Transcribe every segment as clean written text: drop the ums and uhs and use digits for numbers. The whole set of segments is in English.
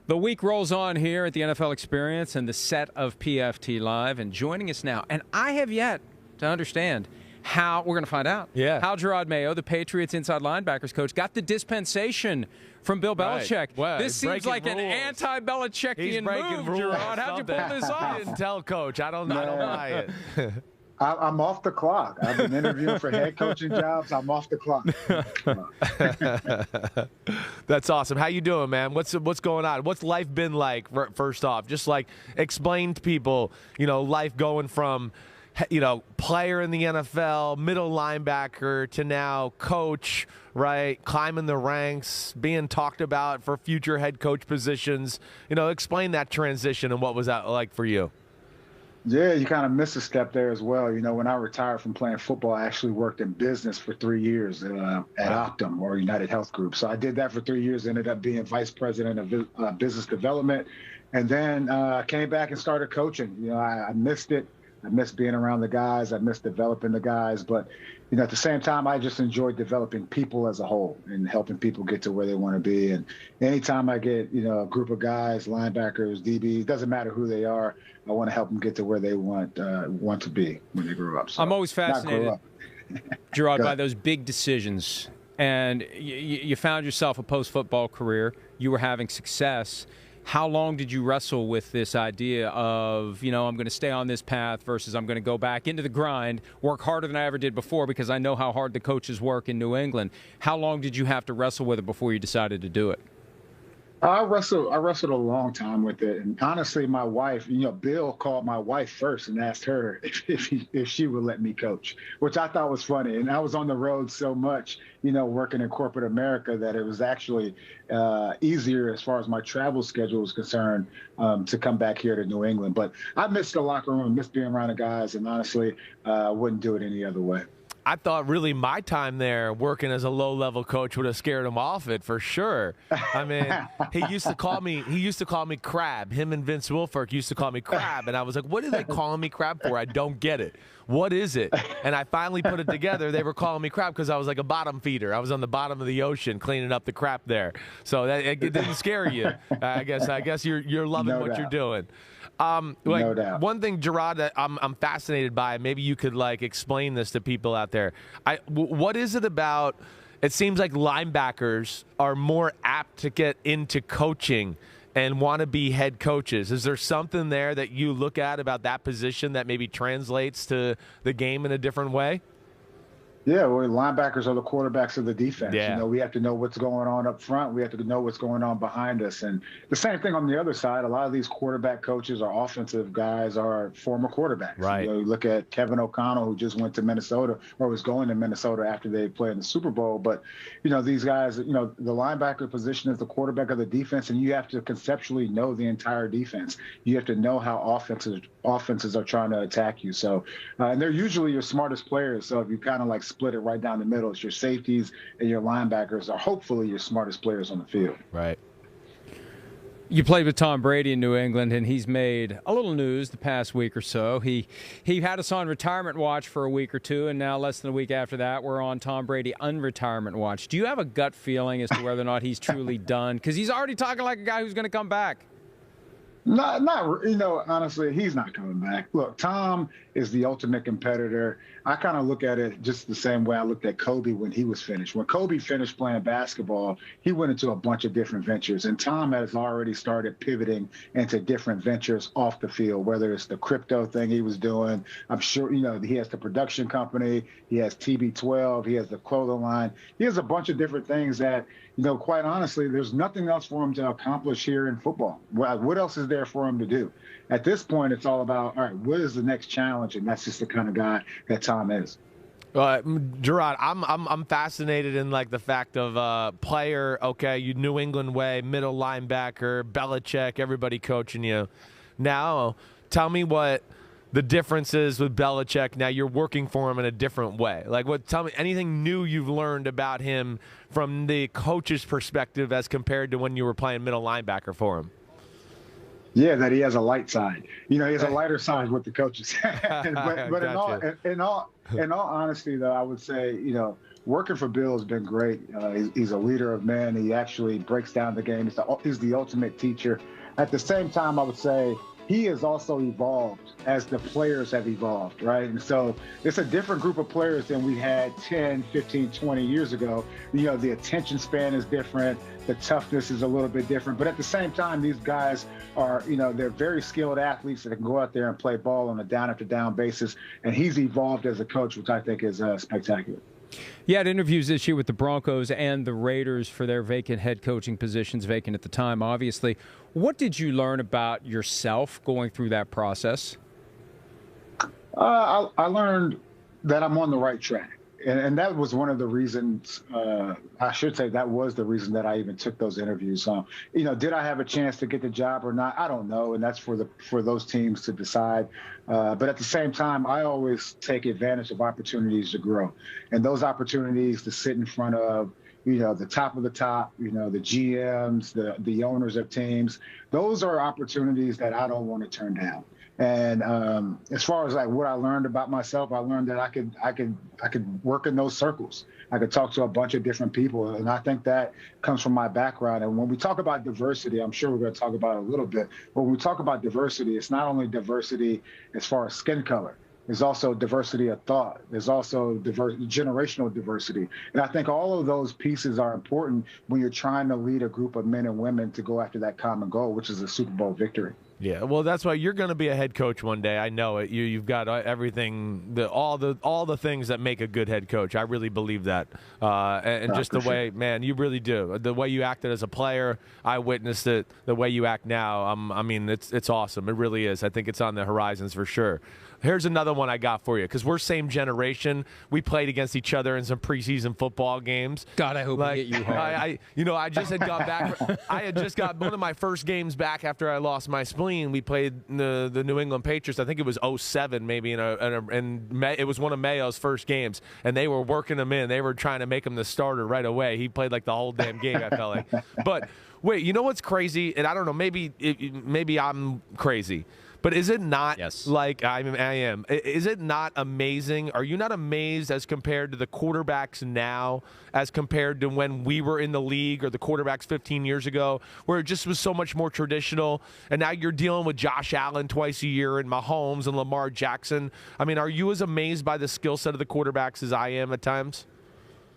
The week rolls on here at the NFL Experience and the set of PFT Live. And joining us now, and I have yet to understand how, we're going to find out, how Jerod Mayo, the Patriots inside linebackers coach, got the dispensation from Bill Belichick. Right. Well, this seems like rules. an anti-Belichickian move, Jarod. How'd you pull this off? I didn't tell Coach. I don't buy it. I'm off the clock. I've been interviewing for head coaching jobs. I'm off the clock. That's awesome. How you doing, man? What's going on? What's life been like? First off, just like explain to people, life going from, player in the NFL, middle linebacker to now coach, right? Climbing the ranks, being talked about for future head coach positions. Explain that transition and what was that like for you? Yeah, you kind of missed a step there as well. When I retired from playing football, I actually worked in business for 3 years at Optum or United Health Group. So I did that for 3 years, ended up being vice president of business development, and then came back and started coaching. I missed it. I missed being around the guys. I missed developing the guys. But, at the same time, I just enjoyed developing people as a whole and helping people get to where they want to be. And anytime I get, a group of guys, linebackers, DB, it doesn't matter who they are, I want to help them get to where they want to be when they grow up. So, I'm always fascinated, Jarod, by those big decisions. And you found yourself a post-football career. You were having success. How long did you wrestle with this idea of, I'm going to stay on this path versus I'm going to go back into the grind, work harder than I ever did before because I know how hard the coaches work in New England? How long did you have to wrestle with it before you decided to do it? I wrestled a long time with it. And honestly, my wife, Bill called my wife first and asked her if she would let me coach, which I thought was funny. And I was on the road so much, working in corporate America, that it was actually easier as far as my travel schedule was concerned to come back here to New England. But I missed the locker room, missed being around the guys, and honestly, wouldn't do it any other way. I thought really my time there working as a low-level coach would have scared him off it for sure. I mean, he used to call me Crab. Him and Vince Wilfork used to call me Crab, and I was like, what are they calling me Crab for? I don't get it. What is it? And I finally put it together. They were calling me Crab because I was like a bottom feeder. I was on the bottom of the ocean cleaning up the crap there. So it didn't scare you. I guess you're loving what you're doing. No doubt. One thing, Jarod, that I'm fascinated by, maybe you could explain this to people out there. What is it about? It seems like linebackers are more apt to get into coaching and want to be head coaches. Is there something there that you look at about that position that maybe translates to the game in a different way? Yeah, well, linebackers are the quarterbacks of the defense. Yeah. We have to know what's going on up front. We have to know what's going on behind us. And the same thing on the other side. A lot of these quarterback coaches or offensive guys are former quarterbacks. Right. You look at Kevin O'Connell, who just went to Minnesota or was going to Minnesota after they played in the Super Bowl. But, these guys, the linebacker position is the quarterback of the defense, and you have to conceptually know the entire defense. You have to know how offenses are trying to attack you. So, and they're usually your smartest players. So if you kind of split it right down the middle, it's your safeties and your linebackers are hopefully your smartest players on the field. Right. You played with Tom Brady in New England, and he's made a little news the past week or so. He had us on retirement watch for a week or two, and now less than a week after that, we're on Tom Brady unretirement watch. Do you have a gut feeling as to whether or not he's truly done? Because he's already talking like a guy who's going to come back. Honestly, he's not coming back. Look, Tom is the ultimate competitor. I kind of look at it just the same way I looked at Kobe when he was finished. When Kobe finished playing basketball, he went into a bunch of different ventures, and Tom has already started pivoting into different ventures off the field, whether it's the crypto thing he was doing. I'm sure, he has the production company, he has TB12, he has the clothing line. He has a bunch of different things that, quite honestly, there's nothing else for him to accomplish here in football. What else is there for him to do? At this point, it's all about, all right, what is the next challenge? And that's just the kind of guy that Tom is. Jarod, I'm fascinated in the fact of player, okay, you New England way, middle linebacker, Belichick, everybody coaching you. Now, tell me what the difference is with Belichick. Now you're working for him in a different way. Tell me anything new you've learned about him from the coach's perspective as compared to when you were playing middle linebacker for him. Yeah, that he has a light side. He has a lighter side with the coaches. but Gotcha. in all honesty, though, I would say, working for Bill has been great. He's a leader of men. He actually breaks down the game. He's the ultimate teacher. At the same time, I would say he has also evolved as the players have evolved, right? And so it's a different group of players than we had 10, 15, 20 years ago. The attention span is different. The toughness is a little bit different. But at the same time, these guys are, they're very skilled athletes that can go out there and play ball on a down after down basis. And he's evolved as a coach, which I think is spectacular. You had interviews this year with the Broncos and the Raiders for their vacant head coaching positions, vacant at the time, obviously. What did you learn about yourself going through that process? I learned that I'm on the right track. And that was one of the reasons, I should say that was the reason that I even took those interviews. Did I have a chance to get the job or not? I don't know. And that's for those teams to decide. But at the same time, I always take advantage of opportunities to grow. And those opportunities to sit in front of, the top of the top, the GMs, the owners of teams, those are opportunities that I don't want to turn down. And as far as like what I learned about myself, I learned that I could work in those circles. I could talk to a bunch of different people, and I think that comes from my background. And when we talk about diversity, I'm sure we're going to talk about it a little bit. But when we talk about diversity, it's not only diversity as far as skin color. There's also diversity of thought. There's also generational diversity. And I think all of those pieces are important when you're trying to lead a group of men and women to go after that common goal, which is a Super Bowl victory. Yeah, well, that's why you're going to be a head coach one day. I know it. You've got everything, all the things that make a good head coach. I really believe that, and just the way, man, you really do. The way you acted as a player, I witnessed it. The way you act now, I mean, it's awesome. It really is. I think it's on the horizons for sure. Here's another one I got for you because we're same generation. We played against each other in some preseason football games. God, I hope I hit you hard. I just had got back. I had just got one of my first games back after I lost my spleen. We played the New England Patriots. I think it was 07 maybe, and it was one of Mayos' first games, and they were working him in. They were trying to make him the starter right away. He played like the whole damn game, I felt like. But wait, you know what's crazy? And I don't know, maybe I'm crazy. But is it not like I am? Is it not amazing? Are you not amazed as compared to the quarterbacks now, as compared to when we were in the league or the quarterbacks 15 years ago, where it just was so much more traditional? And now you're dealing with Josh Allen twice a year and Mahomes and Lamar Jackson. I mean, are you as amazed by the skill set of the quarterbacks as I am at times?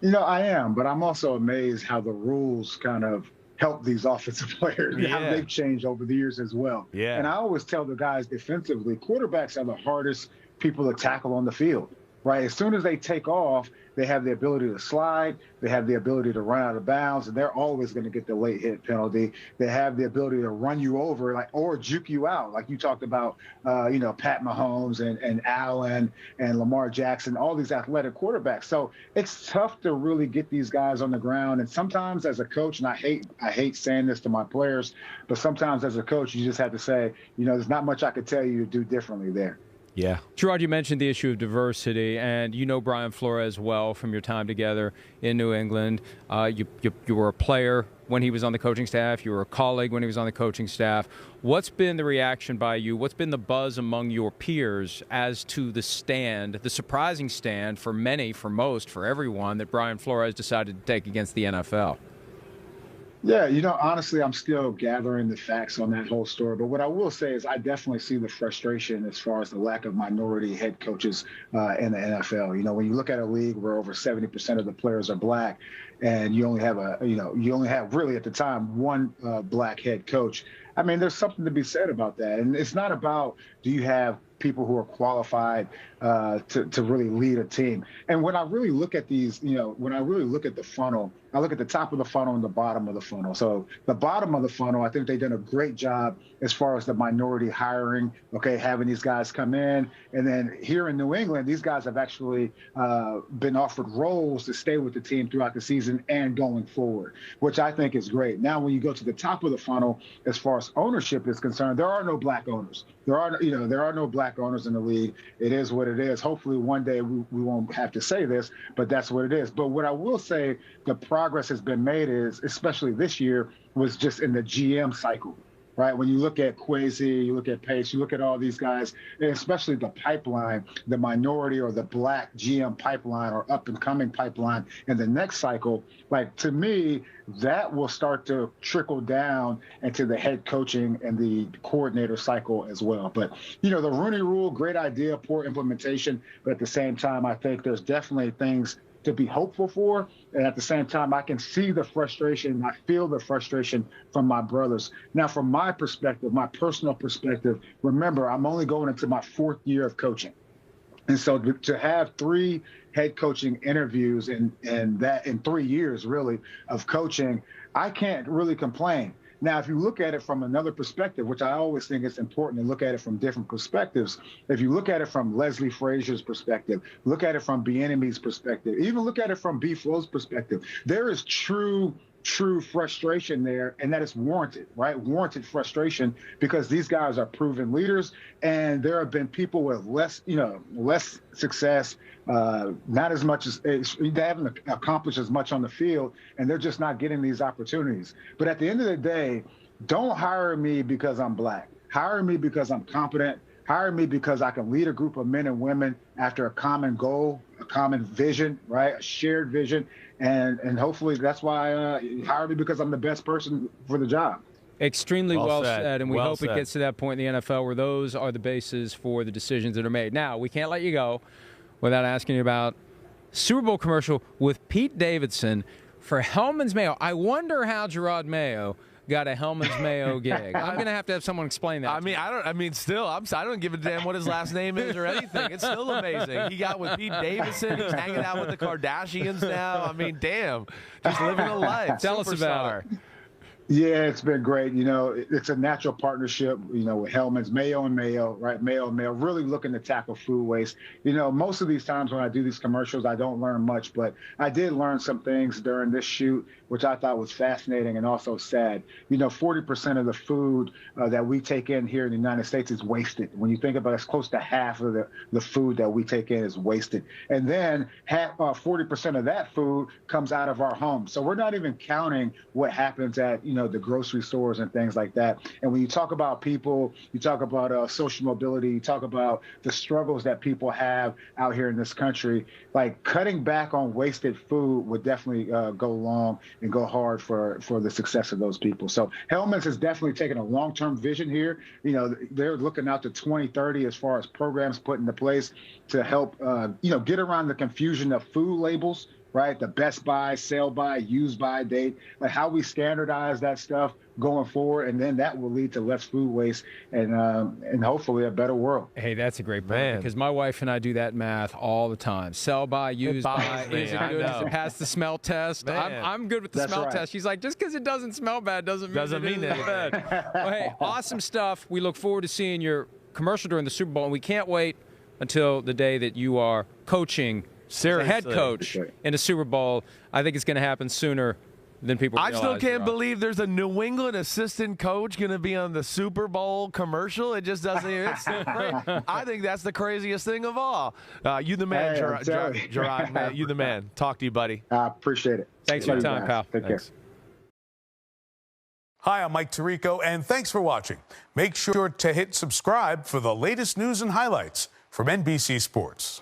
I am, but I'm also amazed how the rules kind of help these offensive players and how they've changed over the years as well. Yeah. And I always tell the guys defensively, quarterbacks are the hardest people to tackle on the field, right? As soon as they take off, they have the ability to slide. They have the ability to run out of bounds, and they're always going to get the late hit penalty. They have the ability to run you over, or juke you out, like you talked about. Pat Mahomes and Allen and Lamar Jackson, all these athletic quarterbacks. So it's tough to really get these guys on the ground. And sometimes, as a coach, and I hate saying this to my players, but sometimes as a coach, you just have to say, there's not much I could tell you to do differently there. Yeah. Jerod, you mentioned the issue of diversity, and you know Brian Flores well from your time together in New England. You were a player when he was on the coaching staff. You were a colleague when he was on the coaching staff. What's been the reaction by you? What's been the buzz among your peers as to the surprising stand for many, for most, for everyone that Brian Flores decided to take against the NFL? Yeah, honestly, I'm still gathering the facts on that whole story. But what I will say is I definitely see the frustration as far as the lack of minority head coaches in the NFL. When you look at a league where over 70% of the players are black, and you only have really at the time one black head coach. I mean, there's something to be said about that. And it's not about do you have people who are qualified to really lead a team. And when I really look at these, when I really look at the funnel, I look at the top of the funnel and the bottom of the funnel. So the bottom of the funnel, I think they've done a great job as far as the minority hiring, having these guys come in. And then here in New England, these guys have actually been offered roles to stay with the team throughout the season and going forward, which I think is great. Now, when you go to the top of the funnel, as far as ownership is concerned, there are no black owners. There are no black owners in the league. It is what it is. Hopefully one day we won't have to say this, but that's what it is. But what I will say, the progress has been made is, especially this year, was just in the GM cycle. right? When you look at Kwesi, you look at Pace, you look at all these guys, and especially the pipeline, the minority or the black GM pipeline or up-and-coming pipeline in the next cycle, like, to me, that will start to trickle down into the head coaching and the coordinator cycle as well. But, the Rooney Rule, great idea, poor implementation, but at the same time, I think there's definitely things to be hopeful for. And at the same time, I can see the frustration. I feel the frustration from my brothers. Now, from my perspective, my personal perspective, remember, I'm only going into my 4th year of coaching. And so to have 3 head coaching interviews in 3 years, really, of coaching, I can't really complain. Now, if you look at it from another perspective, which I always think it's important to look at it from different perspectives, if you look at it from Leslie Frazier's perspective, look at it from Bieniemy's perspective, even look at it from B. Flo's perspective, there is true frustration there, and that is warranted, right? Warranted frustration, because these guys are proven leaders, and there have been people with less success, not as much as they haven't accomplished as much on the field, and they're just not getting these opportunities. But at the end of the day, don't hire me because I'm black. Hire me because I'm competent. Hire me because I can lead a group of men and women after a common goal, a common vision, right? A shared vision. And hopefully that's why hire me, because I'm the best person for the job. Extremely well said. And we hope it gets to that point in the NFL where those are the bases for the decisions that are made. Now, we can't let you go without asking you about Super Bowl commercial with Pete Davidson for Hellman's Mayo. I wonder how Jerod Mayo got a Hellman's Mayo gig. I'm going to have someone explain that. I don't give a damn what his last name is or anything. It's still amazing. He got with Pete Davidson. He's hanging out with the Kardashians now. I mean, damn. Just living a life. Tell us about it. Yeah, it's been great. It's a natural partnership, with Hellman's, Mayo and Mayo, right? Mayo and Mayo, really looking to tackle food waste. Most of these times when I do these commercials, I don't learn much, but I did learn some things during this shoot, which I thought was fascinating and also sad. 40% of the food that we take in here in the United States is wasted. When you think about it, it's close to half of the food that we take in is wasted. And then 40% of that food comes out of our homes. So we're not even counting what happens at, the grocery stores and things like that. And when you talk about people, you talk about social mobility, you talk about the struggles that people have out here in this country, like cutting back on wasted food would definitely go long and go hard for the success of those people. So Hellman's has definitely taken a long-term vision here. They're looking out to 2030 as far as programs put into place to help, get around the confusion of food labels, right? The best by, sell by, use by date, like how we standardize that stuff going forward, and then that will lead to less food waste and hopefully a better world. Hey, that's a great point, because my wife and I do that math all the time. Sell by, use by, is it good? Does it pass the smell test? I'm good with the smell test. She's like, just because it doesn't smell bad doesn't mean it's bad. Well, hey, awesome stuff. We look forward to seeing your commercial during the Super Bowl, and we can't wait until the day that you are coaching Seriously. Head coach in a Super Bowl. I think it's going to happen sooner than people realize. I still can't believe there's a New England assistant coach going to be on the Super Bowl commercial. It just doesn't. It's so great. I think that's the craziest thing of all. You the man, Hey, Jarod. Man, you the man. Talk to you, buddy. I appreciate it. Thanks for your time, pal. Take care. Hi, I'm Mike Tirico, and thanks for watching. Make sure to hit subscribe for the latest news and highlights from NBC Sports.